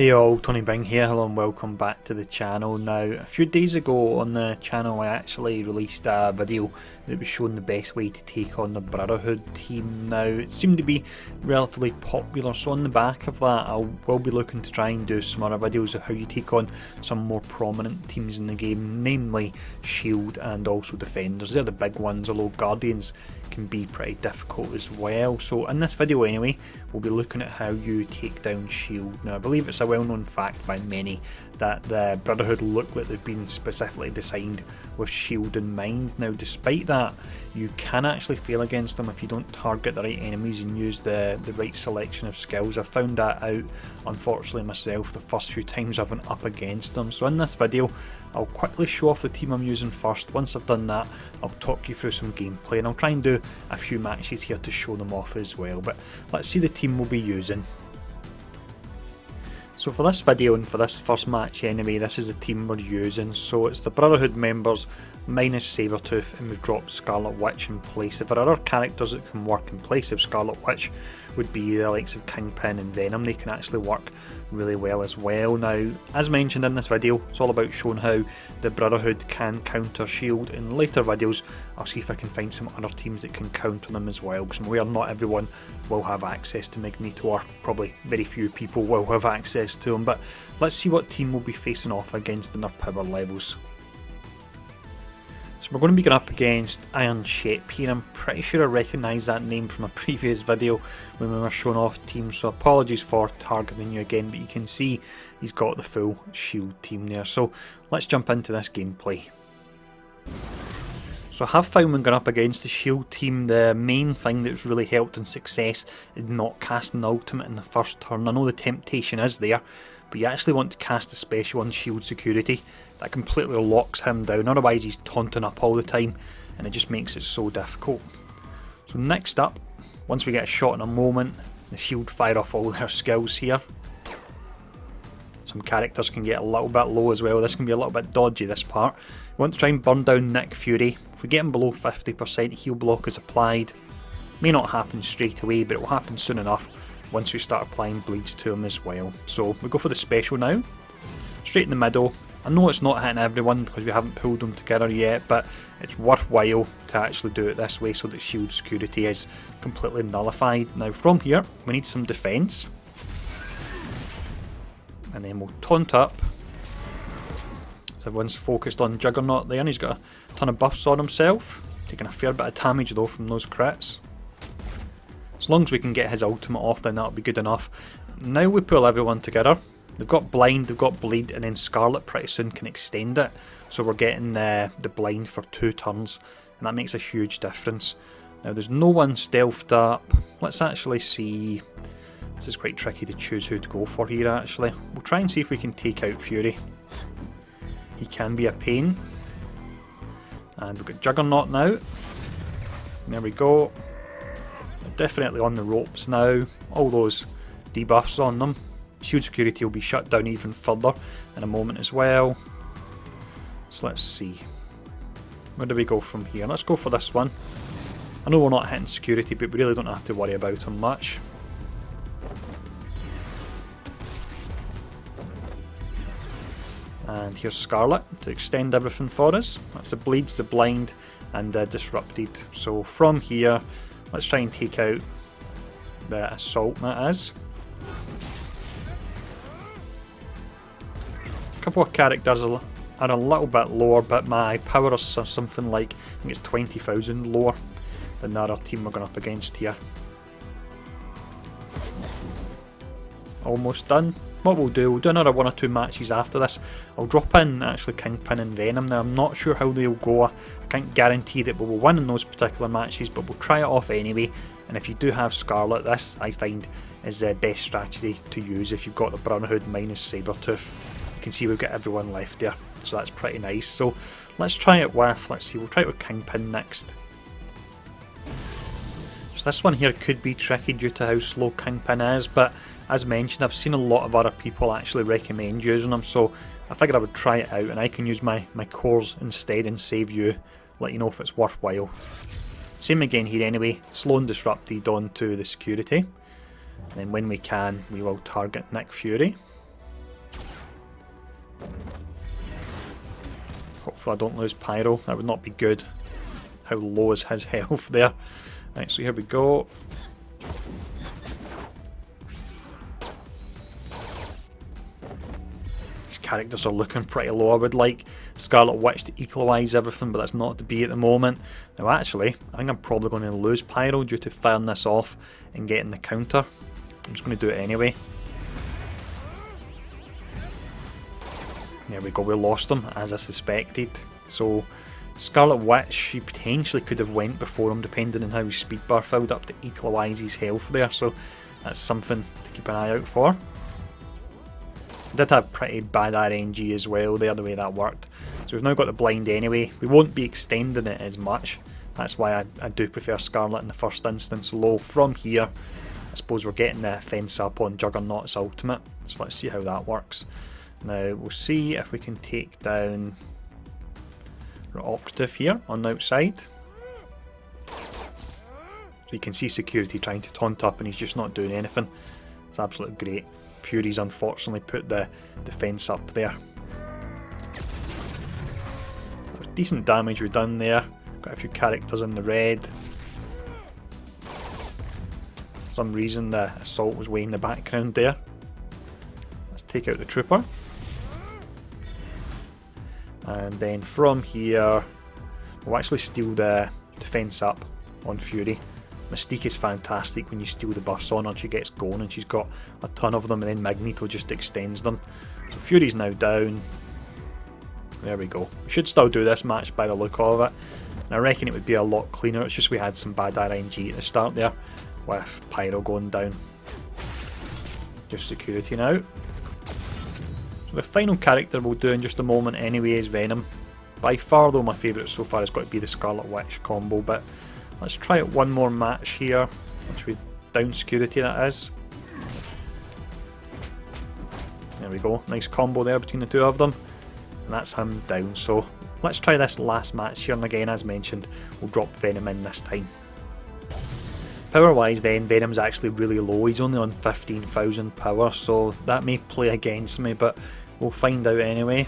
Hey all, Tony Bing here, hello and welcome back to the channel. Now, a few days ago on the channel I actually released a video that was showing the best way to take on the Brotherhood team. Now, it seemed to be relatively popular, so on the back of that I will be looking to try and do some other videos of how you take on some more prominent teams in the game, namely Shield and also Defenders. They're the big ones, although Guardians can be pretty difficult as well. So in this video anyway, we'll be looking at how you take down Shield. Now I believe it's a well-known fact by many that the Brotherhood look like they've been specifically designed with Shield in mind. Now despite that, you can actually fail against them if you don't target the right enemies and use the right selection of skills. I found that out unfortunately myself the first few times I've went up against them. So in this video I'll quickly show off the team I'm using first. Once I've done that, I'll talk you through some gameplay and I'll try and do a few matches here to show them off as well. But let's see the team we'll be using. So for this video and for this first match anyway, this is the team we're using. So it's the Brotherhood members minus Sabretooth, and we've dropped Scarlet Witch in place. If there are other characters that can work in place of Scarlet Witch, would be the likes of Kingpin and Venom. They can actually work really well as well. Now, as mentioned in this video, it's all about showing how the Brotherhood can counter Shield. In later videos, I'll see if I can find some other teams that can counter them as well, because I'm aware not everyone will have access to Magneto, or probably very few people will have access to them. But let's see what team we'll be facing off against in their power levels. We're going to be going up against Iron Shape here. I'm pretty sure I recognise that name from a previous video when we were showing off teams, so apologies for targeting you again, but you can see he's got the full Shield team there. So let's jump into this gameplay. So I have found when going up against the Shield team, the main thing that's really helped in success is not casting the ultimate in the first turn. I know the temptation is there, but you actually want to cast a special on Shield security. That completely locks him down, otherwise he's taunting up all the time and it just makes it so difficult. So next up, once we get a shot in a moment, the Shield fire off all their skills here. Some characters can get a little bit low as well. This can be a little bit dodgy, this part. We want to try and burn down Nick Fury. If we get him below 50%, heal block is applied. May not happen straight away, but it will happen soon enough once we start applying bleeds to him as well. So we go for the special now. Straight in the middle. I know it's not hitting everyone because we haven't pulled them together yet, but it's worthwhile to actually do it this way so that Shield security is completely nullified. Now from here, we need some defence. And then we'll taunt up. So everyone's focused on Juggernaut there, and he's got a ton of buffs on himself. Taking a fair bit of damage though from those crits. As long as we can get his ultimate off, then that'll be good enough. Now we pull everyone together. They've got blind, they've got bleed, and then Scarlet pretty soon can extend it. So we're getting the blind for 2 turns, and that makes a huge difference. Now there's no one stealthed up. Let's actually see. This is quite tricky to choose who to go for here actually. We'll try and see if we can take out Fury. He can be a pain. And we've got Juggernaut now. There we go. They're definitely on the ropes now. All those debuffs on them. Shield security will be shut down even further in a moment as well. So let's see. Where do we go from here? Let's go for this one. I know we're not hitting security, but we really don't have to worry about him much. And here's Scarlet to extend everything for us. That's the bleeds, the blind, and disrupted. So from here, let's try and take out the assault, that is. A couple of characters are a little bit lower, but my power is something like, I think it's 20,000 lower than the other team we're going up against here. Almost done. What we'll do another 1 or 2 matches after this. I'll drop in actually Kingpin and Venom. Now I'm not sure how they'll go. I can't guarantee that we will win in those particular matches, but we'll try it off anyway. And if you do have Scarlet, this I find is the best strategy to use if you've got the Brotherhood minus Sabretooth. You can see we've got everyone left there, so that's pretty nice. So let's try it with, let's see, we'll try it with Kingpin next. So this one here could be tricky due to how slow Kingpin is, but as mentioned, I've seen a lot of other people actually recommend using them, so I figured I would try it out, and I can use my cores instead and save you, let you know if it's worthwhile. Same again here anyway, slow and disrupted onto the security. And then when we can, we will target Nick Fury. Hopefully I don't lose Pyro. That would not be good. How low is his health there? Right, so here we go. These characters are looking pretty low. I would like Scarlet Witch to equalise everything, but that's not to be at the moment. Now actually, I think I'm probably going to lose Pyro due to firing this off and getting the counter. I'm just going to do it anyway. There we go, we lost him, as I suspected. So, Scarlet Witch, she potentially could have went before him, depending on how his speed bar filled up to equalise his health there. So, that's something to keep an eye out for. Did have pretty bad RNG as well there, the way that worked. So we've now got the blind anyway. We won't be extending it as much. That's why I do prefer Scarlet in the first instance. Low from here, I suppose we're getting the fence up on Juggernaut's ultimate. So let's see how that works. Now we'll see if we can take down our operative here on the outside. So you can see security trying to taunt up and he's just not doing anything. It's absolutely great. Fury's unfortunately put the defence up there. Decent damage we've done there. Got a few characters in the red. For some reason the assault was way in the background there. Let's take out the trooper. And then from here, we'll actually steal the defence up on Fury. Mystique is fantastic when you steal the buffs on her, she gets going and she's got a ton of them, and then Magneto just extends them. So Fury's now down. There we go. We should still do this match by the look of it. And I reckon it would be a lot cleaner, it's just we had some bad RNG at the start there, with Pyro going down. Just security now. So the final character we'll do in just a moment anyway is Venom. By far though my favourite so far has got to be the Scarlet Witch combo, but let's try it one more match here, once we down security that is. There we go, nice combo there between the two of them. And that's him down, so let's try this last match here, and again as mentioned, we'll drop Venom in this time. Power wise then, Venom's actually really low, he's only on 15,000 power, so that may play against me, but we'll find out anyway.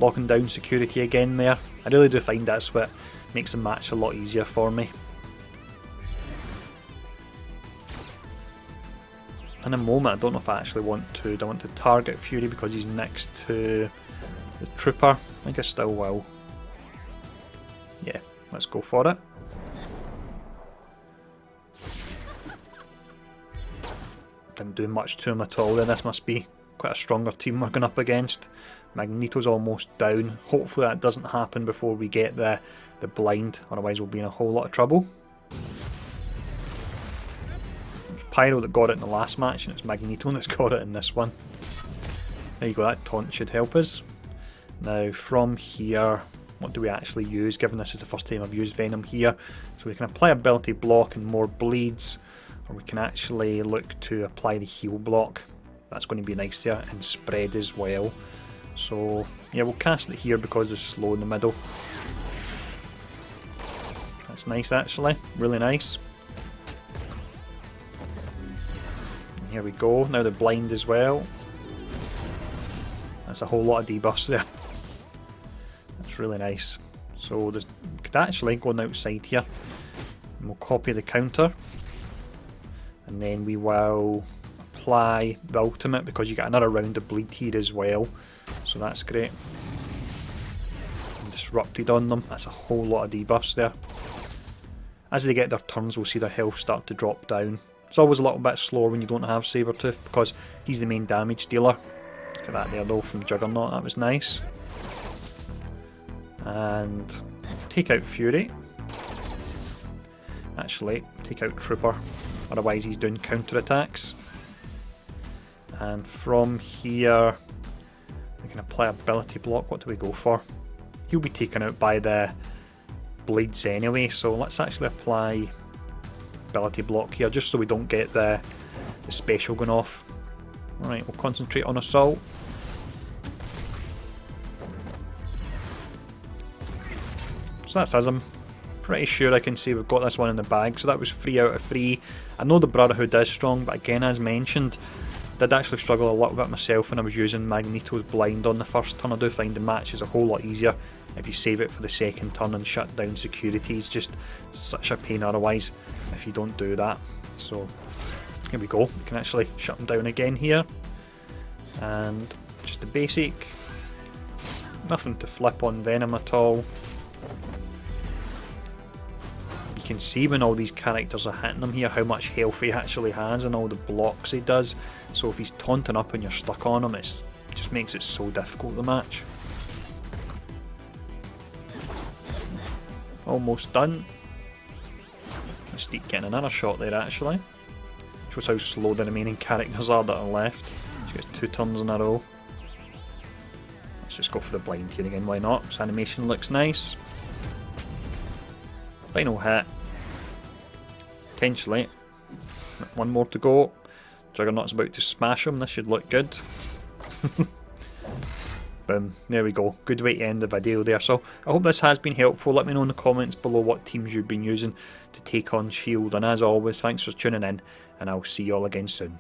Locking down security again there. I really do find that's what makes the match a lot easier for me. In a moment I don't know if I actually want to. Do I want to target Fury because he's next to the trooper? I think I still will. Yeah, let's go for it. Didn't do much to him at all then. This must be quite a stronger team we're going up against. Magneto's almost down. Hopefully that doesn't happen before we get the blind, otherwise we'll be in a whole lot of trouble. It's Pyro that got it in the last match, and it's Magneto that's got it in this one. There you go, that taunt should help us. Now from here, what do we actually use, given this is the first time I've used Venom here? So we can apply ability block and more bleeds, or we can actually look to apply the heal block. That's going to be nice there, and spread as well. So yeah, we'll cast it here because it's slow in the middle. That's nice actually, really nice. And here we go, now the blind as well. That's a whole lot of debuffs there. That's really nice. So we could actually go outside here, and we'll copy the counter, and then we will apply the ultimate because you get another round of bleed here as well. So that's great. Disrupted on them, that's a whole lot of debuffs there. As they get their turns, we'll see their health start to drop down. It's always a little bit slower when you don't have Sabretooth because he's the main damage dealer. Look at that there though from Juggernaut, that was nice. And take out Fury. Actually, take out Trooper, otherwise he's doing counter attacks. And from here, we can apply ability block. What do we go for? He'll be taken out by the blades anyway, so let's actually apply ability block here just so we don't get the special going off. Alright, we'll concentrate on assault. So that's us. I'm pretty sure I can say we've got this one in the bag, so that was 3 out of 3. I know the Brotherhood is strong, but again as mentioned, Did actually struggle a little bit myself when I was using Magneto's blind on the first turn. I do find the match is a whole lot easier if you save it for the second turn and shut down security. It's just such a pain otherwise if you don't do that. So here we go, we can actually shut them down again here. And just the basic, nothing to flip on Venom at all. You can see when all these characters are hitting him here how much health he actually has and all the blocks he does. So if he's taunting up and you're stuck on him, it just makes it so difficult to match. Almost done. Mystique getting another shot there actually. Shows how slow the remaining characters are that are left. She gets 2 turns in a row. Let's just go for the blind here again, why not? This animation looks nice. Final hit. Potentially. One more to go. Juggernaut's about to smash him, this should look good. Boom, there we go. Good way to end the video there. So I hope this has been helpful. Let me know in the comments below what teams you've been using to take on S.H.I.E.L.D. And as always, thanks for tuning in, and I'll see you all again soon.